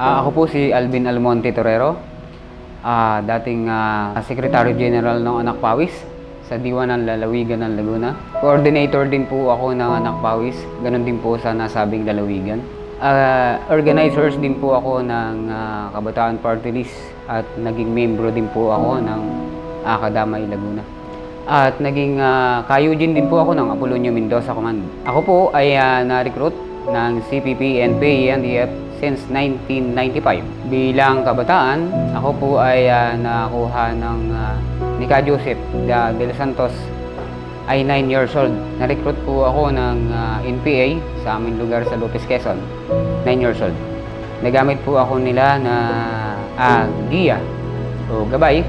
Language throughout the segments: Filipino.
Ako po si Alvin Almonte Torero, dating Secretary General ng Anak Pawis sa Diwa ng Lalawigan ng Laguna. Coordinator din po ako ng Anak Pawis, ganun din po sa nasabing lalawigan. Organizers din po ako ng Kabataan Party List at naging membro din po ako ng Akadamay Laguna. At naging kayudin din po ako ng Apolonio Mendoza Command. Ako po ay na-recruit ng CPP, NPA, NDF since 1995. Bilang kabataan, ako po ay nakakuha ng ni Ka Joseph de los Santos ay 9 years old. Na-recruit po ako ng NPA sa aming lugar sa Lopez, Quezon. 9 years old. Nagamit po ako nila na giya o gabay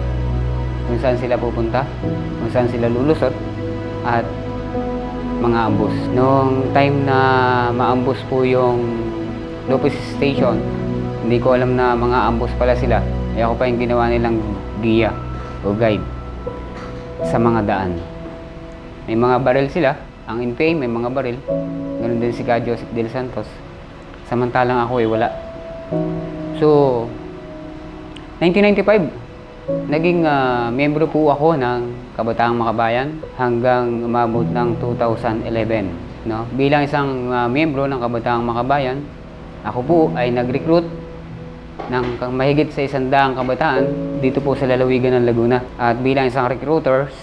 kung saan sila pupunta, kung saan sila lulusot, at mga ambus. Noong time na maambus po yung Lopez Station, hindi ko alam na mga ambus pala sila. Kaya ako pa yung ginawa nilang giya o guide sa mga daan. May mga baril sila, ang NPA may mga baril. Ganun din si Ka Joseph de los Santos. Samantalang ako wala. So, 1995, naging miyembro po ako ng Kabataang Makabayan hanggang umabot ng 2011. No? Bilang isang miyembro ng Kabataang Makabayan, ako po ay nag-recruit ng mahigit sa 100 kabataan dito po sa lalawigan ng Laguna. At bilang isang recruiters,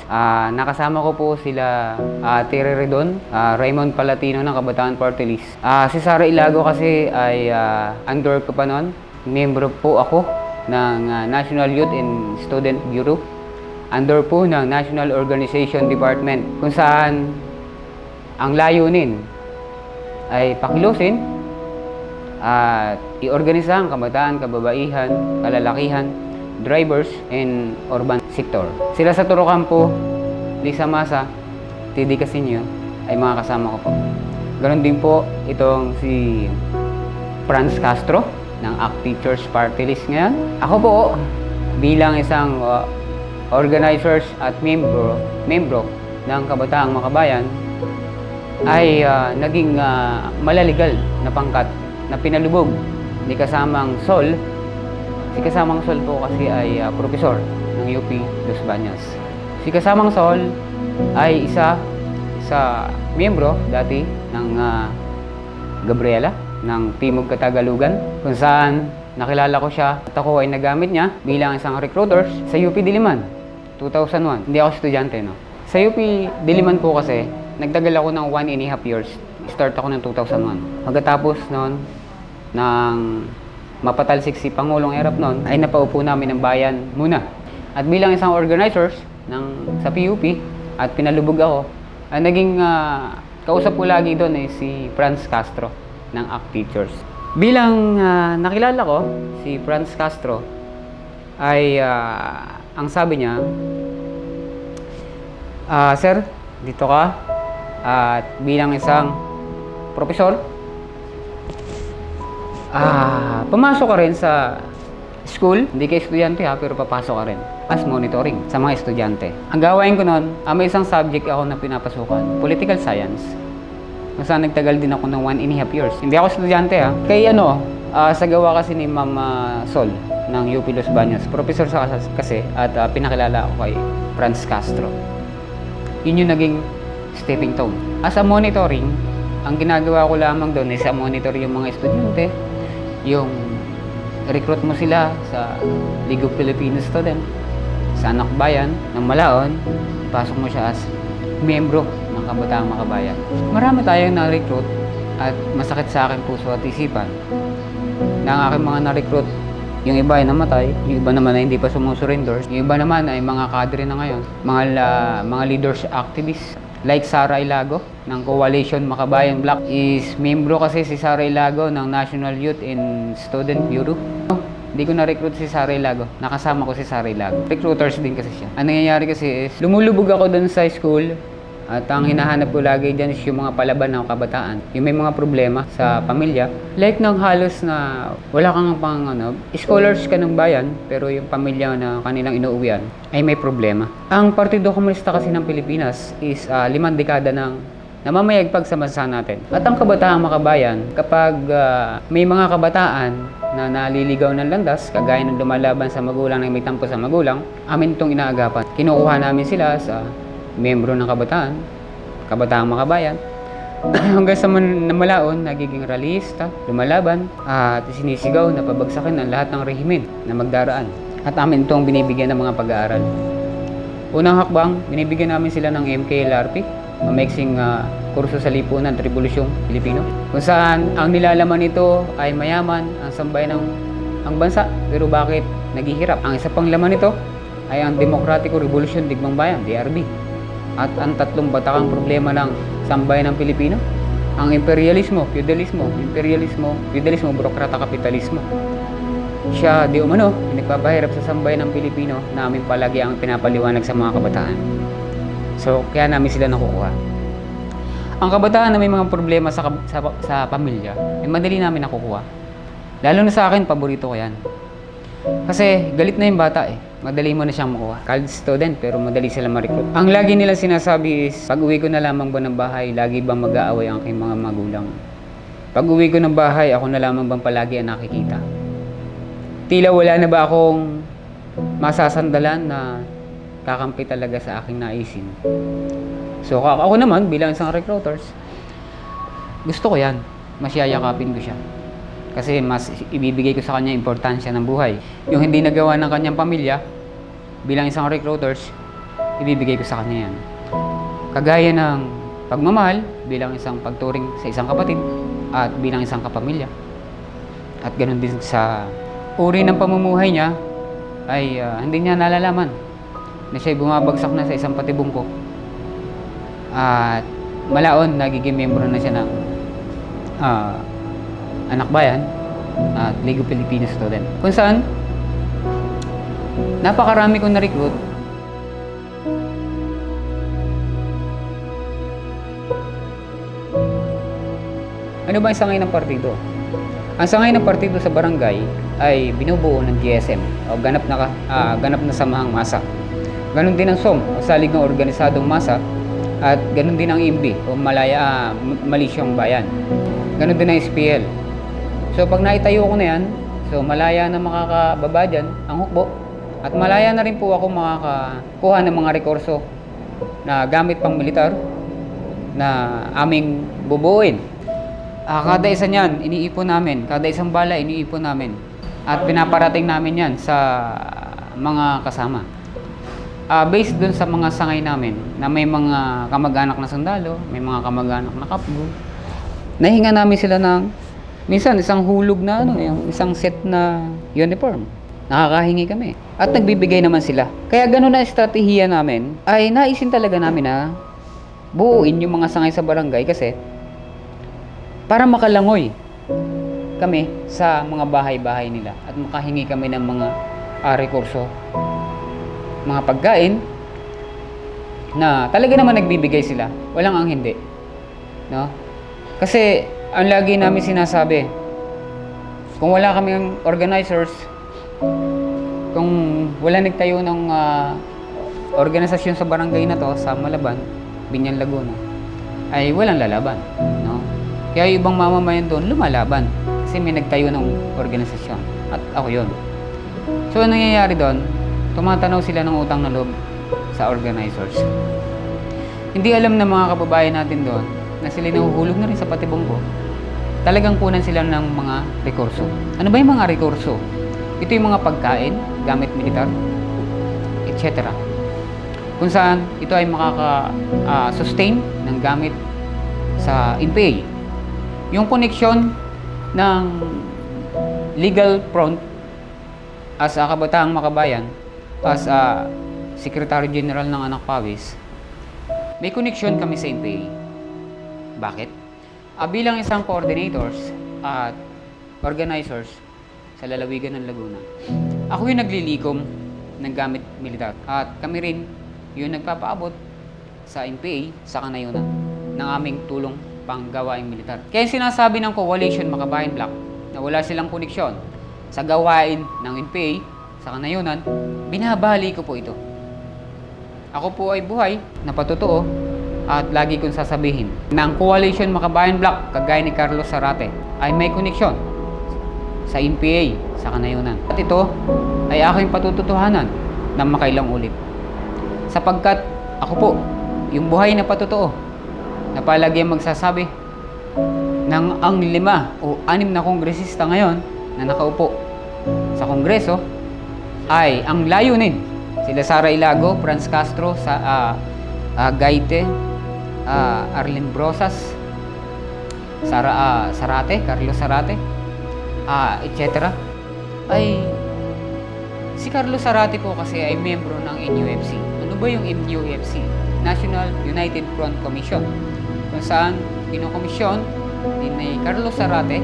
nakasama ko po sila Terry Redon, Raymond Palatino ng Kabataan Party List. Si Sara Ilago kasi ay under ko pa noon. Miyembro po ako ng National Youth and Student Bureau, under po ng National Organization Department, kung saan ang layunin ay pakilusin at i-organisa ang kabataan, kababaihan, kalalakihan, drivers, and urban sector. Sila sa Toro Campo, Lisa Masa, TD Casinio ay mga kasama ko po. Ganon din po itong si Franz Castro ng ACT Teachers Party List ngayon. Ako po bilang isang organizers at membro ng Kabataang Makabayan ay naging malaligal na pangkat na pinalubog ni Kasamang Sol. Si Kasamang Sol po kasi ay profesor ng UP Los Baños. Si Kasamang Sol ay isa sa miyembro dati ng Gabriela ng Timog Katagalugan, kung saan nakilala ko siya at ako ay nagamit niya bilang isang recruiters sa UP Diliman 2001. Hindi ako estudyante, no? Sa UP Diliman po kasi nagtagal ako ng 1.5 years. Start ako ng 2001. Pagkatapos noon ng mapatalsik si Pangulong Erap noon, ay napaupo namin ng bayan muna. At bilang isang organizers sa PUP at pinalubog ako, ay naging kausap ko lagi doon si Franz Castro ng ACT Teachers. Bilang nakilala ko si Franz Castro ay ang sabi niya, "Sir, dito ka at bilang isang profesor, pumasok ka rin sa school, hindi ka estudyante pero papasok ka rin as monitoring sa mga estudyante." Ang gawain ko noon, may isang subject ako na pinapasukan, political science. Kung saan nagtagal din ako ng 1.5 years. Hindi ako estudyante Kay sa gawa kasi ni Ma'am Sol ng UP Los Baños, professor kasi at pinakilala ako kay Franz Castro. Yun yung naging stepping stone. As a monitoring, ang ginagawa ko lamang doon is monitor yung mga estudyante, yung recruit mo sila sa League of Filipino Students, sa Anak Bayan ng Malaon, ipasok mo siya as miyembro ng Kabataang Makabayan. Marami tayong na-recruit at masakit sa akin puso at isipan na ang aking mga na-recruit, yung iba ay namatay, yung iba naman ay hindi pa sumusurrender, yung iba naman ay mga kadre na ngayon, mga leaders activists. Like Sara Ilago ng Coalition Makabayan Black, is membro kasi si Sara Ilago ng National Youth and Student Bureau. Hindi ko na-recruit si Sara Ilago, nakasama ko si Sara Ilago. Recruiters din kasi siya. Ang nangyayari kasi is, lumulubog ako dun sa school at ang hinahanap ko lagi dyan is yung mga palaban ng kabataan. Yung may mga problema sa pamilya. Like nang halos na wala kang scholars ka ng bayan, pero yung pamilya na kanilang inuuwian ay may problema. Ang Partido Komunista kasi ng Pilipinas is 5 dekada ng namamayagpag sa bansa natin. At ang kabataang makabayan, kapag may mga kabataan na naliligaw ng landas, kagaya ng lumalaban sa magulang na may tampo sa magulang, amin itong inaagapan. Kinukuha namin sila sa miyembro ng kabataang makabayan, hanggang sa namalaon, nagiging realista, lumalaban, at sinisigaw na pabagsakin ang lahat ng rehimen na magdaraan. At amin itong binibigyan ng mga pag-aaral. Unang hakbang, binibigyan namin sila ng MKLRP, mamaiksing kurso sa lipunan at revolusyong Pilipino, kung saan ang nilalaman nito ay mayaman ang sambayan ng bansa, pero bakit naghihirap? Ang isa pang laman nito ay ang Demokratiko Revolusyon Digmang Bayan, DRB, at ang tatlong batakang problema ng sambayan ng Pilipino, ang imperialismo, feudalismo, burokrata, kapitalismo. Siya di umano, nagpapahirap sa sambayan ng Pilipino, namin palagi ang pinapaliwanag sa mga kabataan. So, kaya namin sila nakukuha. Ang kabataan na may mga problema sa pamilya, ay madali namin nakukuha. Lalo na sa akin, paborito ko yan. Kasi galit na yung bata eh. Madali mo na siyang makuha. College student, pero madali sila ma-recruit. Ang lagi nila sinasabi is, pag uwi ko na lamang ba ng bahay, lagi bang mag-aaway ang aking mga magulang? Pag uwi ko ng bahay, ako na lamang bang palagi ang nakikita? Tila wala na ba akong masasandalan na kakampi talaga sa aking naisin? So ako naman bilang isang recruiters, gusto ko yan. Mas yayakapin ko siya. Kasi mas ibibigay ko sa kanya importansya ng buhay. Yung hindi nagawa ng kanyang pamilya, bilang isang recruiters, ibibigay ko sa kanya yan. Kagaya ng pagmamahal bilang isang pagturing sa isang kapatid at bilang isang kapamilya. At ganoon din sa uri ng pamumuhay niya ay hindi niya nalalaman na siya'y bumabagsak na sa isang patibungko. At malaon, nagiging miyembro na siya ng Anak Bayan at Ligo Pilipino Student. Kung saan, napakarami kong na-recruit. Ano ba ang sangay ng partido? Ang sangay ng partido sa barangay ay binubuo ng GSM o ganap na samahang masa. Ganon din ang SOM o salig ng organisadong masa, at ganon din ang IMB o Malisyang Bayan. Ganon din ang SPL. So pag naitayo ko na yan, so malaya na makakababa dyan ang hukbo, at malaya na rin po ako makakakuha ng mga rekurso na gamit pang militar na aming bubuuin. Kada isa niyan, iniipon namin. Kada isang bala, iniipon namin. At pinaparating namin yan sa mga kasama. Based dun sa mga sangay namin, na may mga kamag-anak na sundalo, may mga kamag-anak na kapgo, nahinga namin sila ng, minsan, isang hulog na, yung isang set na uniform. Nakakahingi kami. At nagbibigay naman sila. Kaya ganun na estratehiya namin, ay naisin talaga namin na buuin yung mga sangay sa barangay kasi para makalangoy kami sa mga bahay-bahay nila at makahingi kami ng mga rekurso, mga pagkain na talaga naman nagbibigay sila. Walang ang hindi. No? Kasi ang lagi namin sinasabi, kung wala kaming organizers, kung wala nagtayo ng organisasyon sa barangay na to, sa Malaban, Binyan, Laguna, ay walang lalaban. No? Kaya yung ibang mamamayan doon lumalaban kasi may nagtayo ng organisasyon at ako yun. So ang nangyayari doon, tumatanaw sila ng utang na loob sa organizers. Hindi alam ng mga kababayan natin doon na sila nahuhulog na rin sa patibongko. Talagang kunan sila ng mga rekurso. Ano ba yung mga rekurso? Ito yung mga pagkain, gamit militar, etc. Kung saan ito ay makaka-sustain ng gamit sa NPA. Yung koneksyon ng legal front as a kabataang makabayan, as a Secretary General ng Anak Pawis, may koneksyon kami sa NPA. Bakit? Bilang isang coordinators at organizers sa lalawigan ng Laguna, ako yung naglilikom ng gamit militar. At kami rin yung nagpapaabot sa NPA sa kanayunan ng aming tulong panggawaing militar. Kaya sinasabi ng Coalition Makabayan Bloc na wala silang koneksyon sa gawain ng NPA sa kanayunan, binabali ko po ito. Ako po ay buhay na patotoo at lagi kong sasabihin na ang Coalition Makabayan Bloc, kagaya ni Carlos Zarate, ay may koneksyon sa NPA sa Kanayunan. At ito ay aking patututuhanan na makailang ulit. Sapagkat ako po, yung buhay na patotoo, na palagi magsasabi ng ang 5 o 6 na kongresista ngayon na nakaupo sa Kongreso ay ang layunin. Sila Sara Ilago, Franz Castro, Gaite, Arlene Brosas, Zarate, Carlos Zarate, etc. Ay si Carlos Zarate po kasi ay miyembro ng NUFC. Ano ba yung NUFC? National United Front Commission, kung saan kinokomisyon ni Carlos Zarate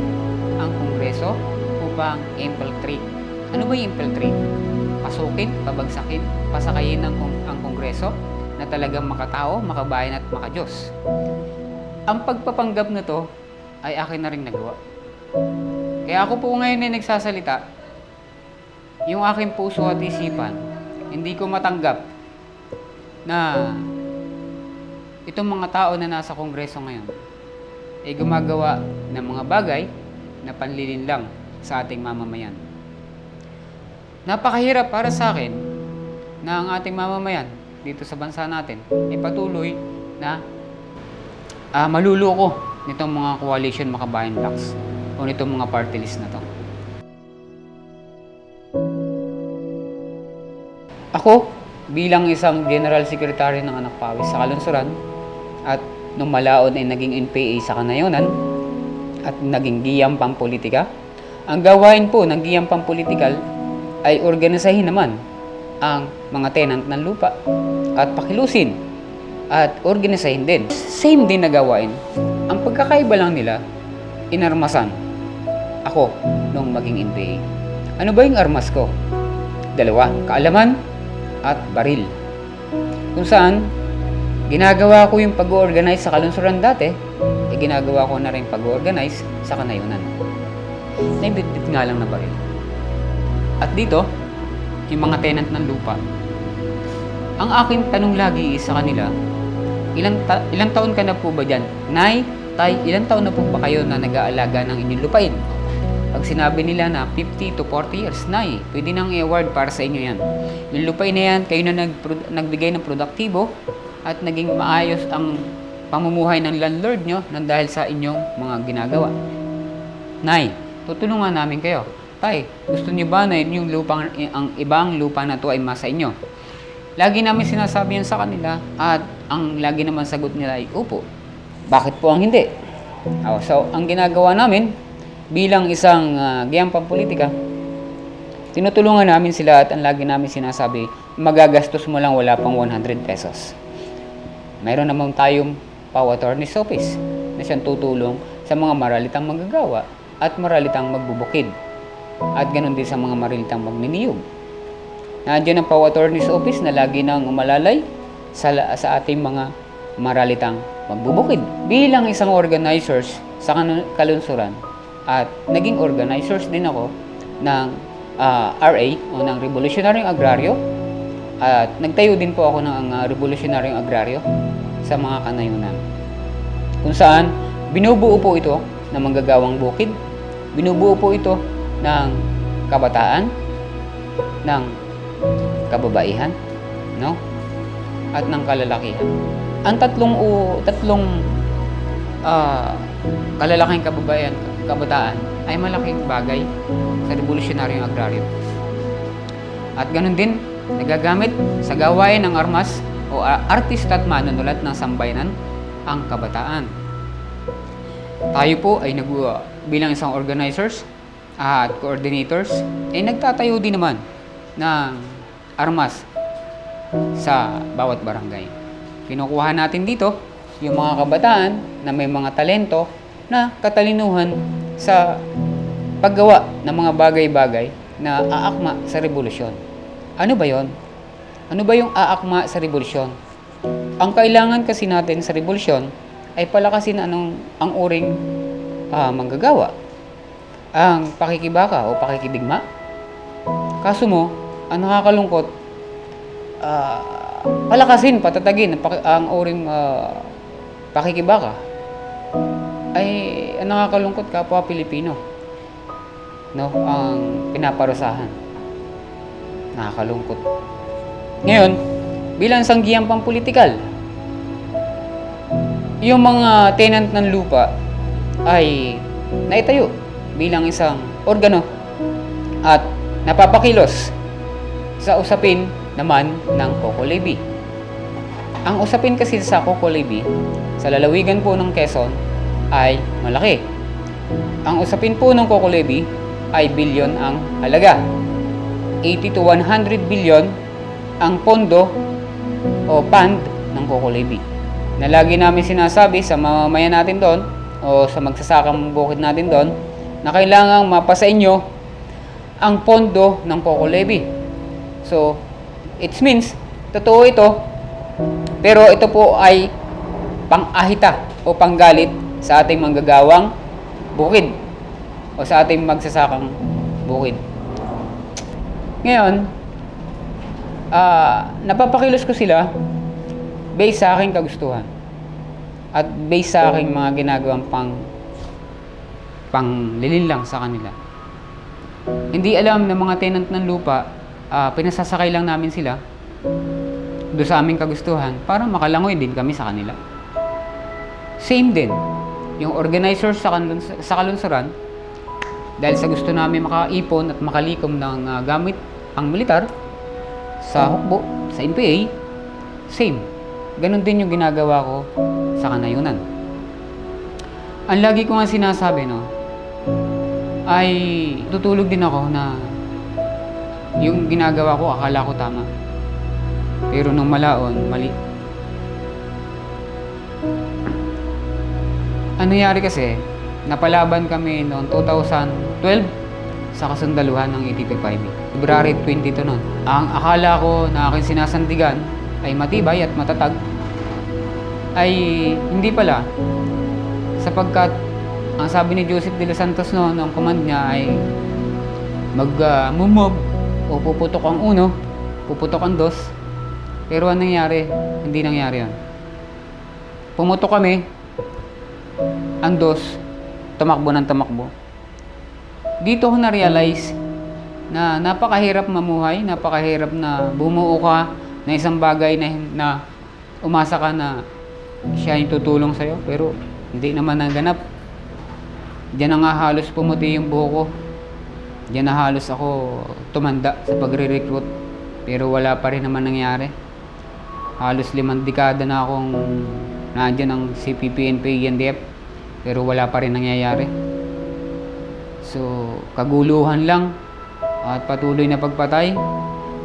ang Kongreso upang infiltrate. Ano ba yung infiltrate? Pasukin, pabagsakin, pasakayin ang Kongreso na talagang makatao, makabayan at makadiyos. Ang pagpapanggap na to ay akin na rin nagawa. Kaya ako po ngayon ay nagsasalita, yung aking puso at isipan, hindi ko matanggap na itong mga tao na nasa Kongreso ngayon ay gumagawa ng mga bagay na panlilinlang sa ating mamamayan. Napakahirap para sa akin na ang ating mamamayan dito sa bansa natin ay patuloy na maluluko nitong mga Coalition Makabayan Blocs o nitong mga party list na to. Ako, bilang isang General Secretary ng Anak Pawis sa Kalunsuran at nung malaon ay naging NPA sa Kanayunan at naging giyang pampolitika, ang gawain po ng giyang pampolitikal ay organisahin naman ang mga tenant ng lupa at pakilusin at organisahin din. Same din na gawain. Ang pagkakaiba lang nila, inarmasan ako nung maging NPA. Ano ba yung armas ko? 2, kaalaman at baril. Kung saan, ginagawa ko yung pag-organize sa Kalunsuran dati, ginagawa ko na rin pag-organize sa Kanayunan. Naibitbit nga lang na baril. At dito, yung mga tenant ng lupa, ang aking tanong lagi sa kanila, ilang taon ka na po ba dyan? Nay, tay, ilang taon na po ba kayo na nag-aalaga ng inyong lupain? Pag sinabi nila na 50 to 40 years, nay, pwede nang i-award para sa inyo yan. Yung lupain na yan, kayo na nagbigay ng produktibo at naging maayos ang pamumuhay ng landlord nyo nang dahil sa inyong mga ginagawa. Nay, tutulungan namin kayo. Tay, gusto niyo ba na yung ang ibang lupa na to ay masa inyo? Lagi namin sinasabi yan sa kanila at ang lagi naman sagot nila ay, opo. Bakit po ang hindi? So, ang ginagawa namin bilang isang giyang pampolitika, tinutulungan namin sila at ang lagi namin sinasabi, magagastos mo lang wala pang 100 pesos. Mayroon naman tayong power attorney's office na siyang tutulong sa mga maralitang manggagawa at maralitang magbubukid. At ganoon din sa mga maralitang magniniyog. Nandiyan ang power attorney's office na lagi nang umalalay sa ating mga maralitang magbubukid. Bilang isang organizers sa Kalunsuran at naging organizers din ako ng RA o ng Revolutionaryong Agraryo at nagtayo din po ako ng Revolutionaryong Agraryo sa mga Kanayunan. Kung saan binubuo po ito ng manggagawang bukid, binubuo po ito ng kabataan, ng kababaihan, no? At ng kalalakihan. Ang tatlong kalalaking kabataan ay malaking bagay sa revolutionaryong agraryo. At ganun din, nagagamit sa gawain ng armas o artista at manunulat ng sambayanan ang kabataan. Tayo po ay bilang isang organizers at coordinators, ay nagtatayo din naman ng armas sa bawat barangay. Kinukuha natin dito yung mga kabataan na may mga talento na katalinuhan sa paggawa ng mga bagay-bagay na aakma sa revolusyon. Ano ba yon? Ano ba yung aakma sa revolusyon? Ang kailangan kasi natin sa revolusyon ay palakasin ang uring manggagawa. Ang pakikibaka o pakikidigma. Kaso mo, ang nakakalungkot, palakasin, patatagin ang uring pakikibaka ay ang nakakalungkot kapwa Pilipino, no, ang pinaparusahan. Nakakalungkot. Ngayon, bilang sanggiyang pampulitikal, yung mga tenant ng lupa ay naitayo bilang isang organo at napapakilos sa usapin naman ng Coco Levy. Ang usapin kasi sa Coco Levy, sa lalawigan po ng Quezon, ay malaki. Ang usapin po ng Coco Levy ay bilyon ang halaga. 80 to 100 billion ang pondo o fund ng Coco Levy. Na lagi namin sinasabi sa mamamayan natin doon o sa magsasakang bukid natin doon na kailangang mapasa inyo ang pondo ng Coco Levy. So, it means, totoo ito, pero ito po ay pang-ahita o panggalit sa ating manggagawang bukid o sa ating magsasakang bukid. Ngayon, napapakilos ko sila based sa aking kagustuhan at based sa aking mga ginagawang panglilinlang sa kanila. Hindi alam ng mga tenant ng lupa, pinasasakay lang namin sila doon sa aming kagustuhan para makalangoy din kami sa kanila. Same din, yung organizers sa kalunsuran, dahil sa gusto namin makaipon at makalikom ng gamit pang militar sa hukbo, sa NPA, same. Ganon din yung ginagawa ko sa kanayunan. Ang lagi ko nga sinasabi, no, ay tutulog din ako na yung ginagawa ko akala ko tama. Pero nung malaon, mali. Ano nangyari kasi, napalaban kami noong 2012 sa kasundaluhan ng 85. February 22 noon. Ang akala ko na aking sinasandigan ay matibay at matatag ay hindi pala, sapagkat ang sabi ni Joseph de los Santos noon, ang command niya ay mag-move o puputok ang uno, puputok ang dos. Pero anong nangyari? Hindi nangyari yun. Pumutok kami, ang dos, tumakbo ng tumakbo. Dito ko na-realize na napakahirap mamuhay, napakahirap na bumuo ka na isang bagay na umasa ka na siya yung tutulong sa'yo, pero hindi naman naganap. Diyan na nga halos pumuti yung buhok ko. Diyan na halos ako tumanda sa pagre-recruit, pero wala pa rin naman nangyari. Halos 5 dekada na akong nandiyan ang CPP, NPA, NDF, pero wala pa rin nangyayari. So, kaguluhan lang at patuloy na pagpatay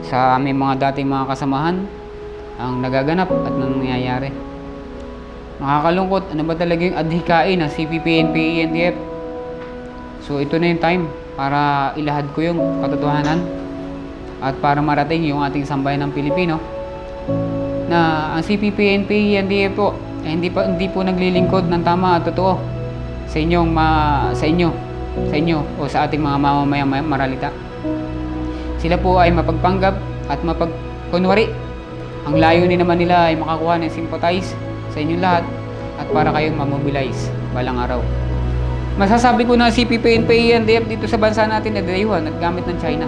sa aming mga dating mga kasamahan ang nagaganap at nangyayari. Nakakalungkot, ano ba talaga yung adhikain ng CPP, NPA, NDF? So, ito na yung time para ilahad ko yung katotohanan at para marating yung ating sambayan ng Pilipino na ang CPP, NPA, NDF po ay hindi po naglilingkod ng tama at totoo sa inyo o sa ating mga mamamayang maralita. Sila po ay mapagpanggap at mapagkunwari. Ang layunin naman nila ay makakuha ng sympathize sa inyong lahat at para kayong mamobilize balang araw. Masasabi ko na CPP, NPA, NDF dito sa bansa natin na dayuhan at gamit ng China.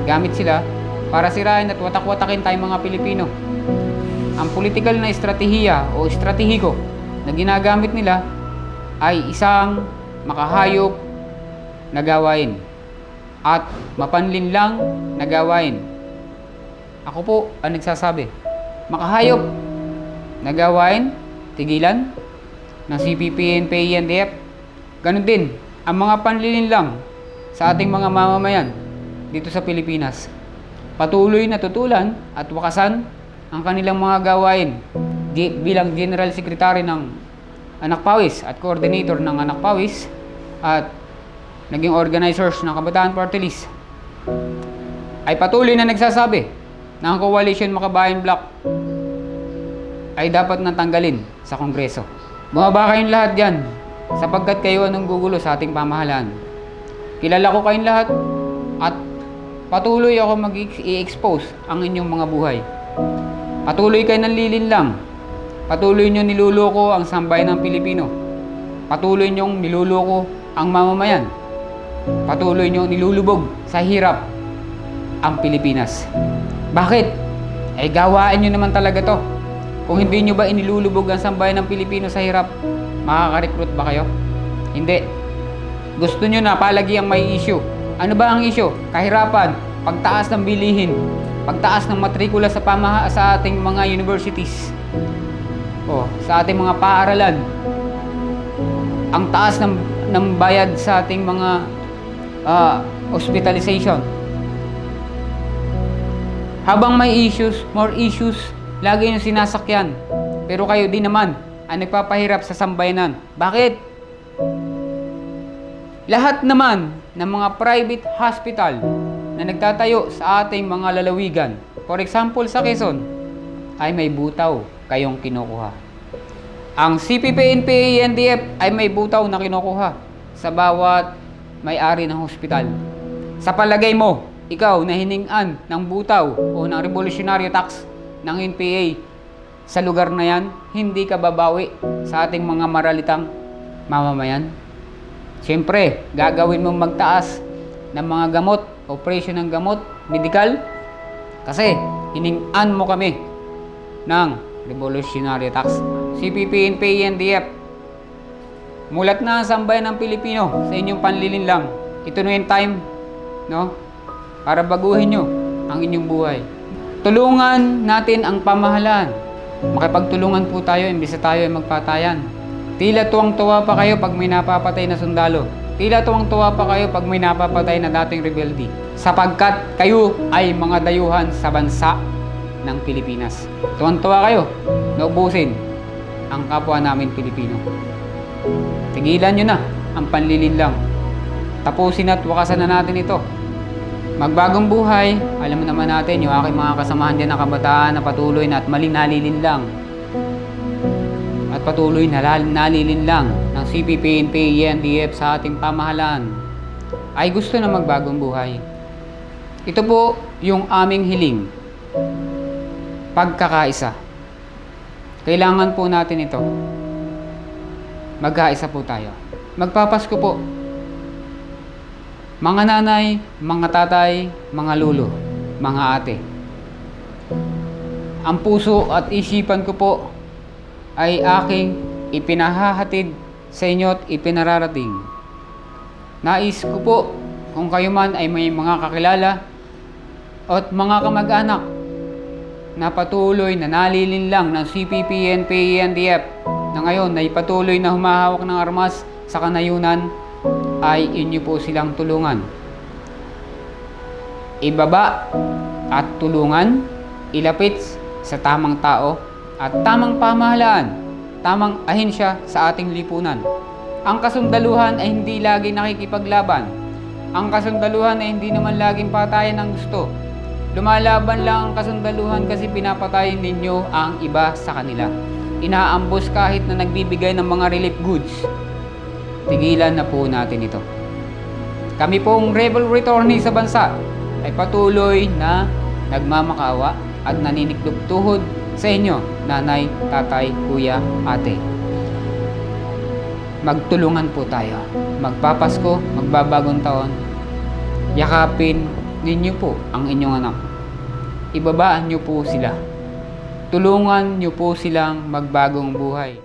Gamit sila para sirain at watak-watakin tayong mga Pilipino. Ang politikal na estratehiya o estratehiko na ginagamit nila ay isang makahayop na gawain at mapanlinlang na gawain. Ako po ang nagsasabi, makahayop na gawain, tigilan ng CPP, NPA, NDF. Ganun din ang mga panlilinlang sa ating mga mamamayan dito sa Pilipinas. Patuloy na tutulan at wakasan ang kanilang mga gawain bilang General Secretary ng Anak Pawis at Coordinator ng Anak Pawis at naging organizers ng Kabataan Party List ay patuloy na nagsasabi na ang Coalition Makabayan Bloc ay dapat natanggalin sa Kongreso. Bumaba kayong lahat dyan sapagkat kayo anong gugulo sa ating pamahalaan. Kilala ko kayong lahat at patuloy ako mag-i-expose ang inyong mga buhay. Patuloy kayo ng lilinlang Patuloy nyo niluloko ang sambayan ng Pilipino. Patuloy nyo niluloko ang mamamayan. Patuloy nyo nilulubog sa hirap ang Pilipinas. Bakit? Eh gawain nyo naman talaga to. Kung hindi nyo ba inilulubog ang sambayan ng Pilipino sa hirap, makaka-recruit ba kayo? Hindi. Gusto nyo na palagi ang may issue. Ano ba ang issue? Kahirapan, pagtaas ng bilihin, pagtaas ng matrikula sa sa ating mga universities, sa ating mga paaralan, ang taas ng bayad sa ating mga hospitalization. Habang may issues, more issues, lagi nyo sinasakyan. Pero kayo din naman ang nagpapahirap sa sambayanan. Bakit? Lahat naman ng mga private hospital na nagtatayo sa ating mga lalawigan, for example sa Quezon, ay may butaw kayong kinukuha. Ang CPP, NDF ay may butaw na kinukuha sa bawat may-ari ng hospital. Sa palagay mo, ikaw na hiningan ng butaw o ng revolutionary tax ng NPA sa lugar na yan, hindi ka babawi sa ating mga maralitang mamamayan? Siyempre, gagawin mong magtaas ng mga gamot, operation ng gamot, medical, kasi hiningan mo kami ng revolutionary tax. CPP, NPA, NDF, mulat na ang sambayan ng Pilipino sa inyong panlilinlang. Ito na yung time, no? Para baguhin nyo ang inyong buhay. Tulungan natin ang pamahalaan. Makipagtulungan po tayo, imbis na tayo ay magpatayan. Tila tuwang-tuwa pa kayo pag may napapatay na sundalo. Tila tuwang-tuwa pa kayo pag may napapatay na dating rebelde. Sapagkat kayo ay mga dayuhan sa bansa ng Pilipinas. Tuwang-tuwa kayo na ubusin ang kapwa namin Pilipino. Tigilan nyo na ang panlilinlang. Tapusin at wakasan na natin ito. Magbagong buhay, alam naman natin yung aking mga kasamahan dyan na kabataan na patuloy na at maling nalilinlang. At patuloy na nalilinlang ng CPP, NPA, NDF sa ating pamahalaan ay gusto na magbagong buhay. Ito po yung aming hiling. Pagkakaisa. Kailangan po natin ito. Magkaisa po tayo. Magpapasko po. Mga nanay, mga tatay, mga lolo, mga ate. Ang puso at isipan ko po ay aking ipinahahatid sa inyo at ipinararating. Nais ko po kung kayo man ay may mga kakilala at mga kamag-anak na patuloy na nalilinlang ng CPP, NPA, NDF na ngayon ay patuloy na humahawak ng armas sa kanayunan, ay inyo po silang tulungan. Ibaba at tulungan, ilapit sa tamang tao at tamang pamahalaan, tamang ahensya sa ating lipunan. Ang kasundaluhan ay hindi lagi nakikipaglaban. Ang kasundaluhan ay hindi naman laging patayan ang gusto. Lumalaban lang ang kasundaluhan kasi pinapatayin ninyo ang iba sa kanila. Inaambos kahit na nagbibigay ng mga relief goods. Tigilan na po natin ito. Kami pong rebel returnee sa bansa ay patuloy na nagmamakaawa at naniniklop tuhod sa inyo, nanay, tatay, kuya, ate. Magtulungan po tayo. Magpapasko, magbabagong taon. Yakapin ninyo po ang inyong anak. Ibabaan nyo po sila. Tulungan nyo po silang magbagong buhay.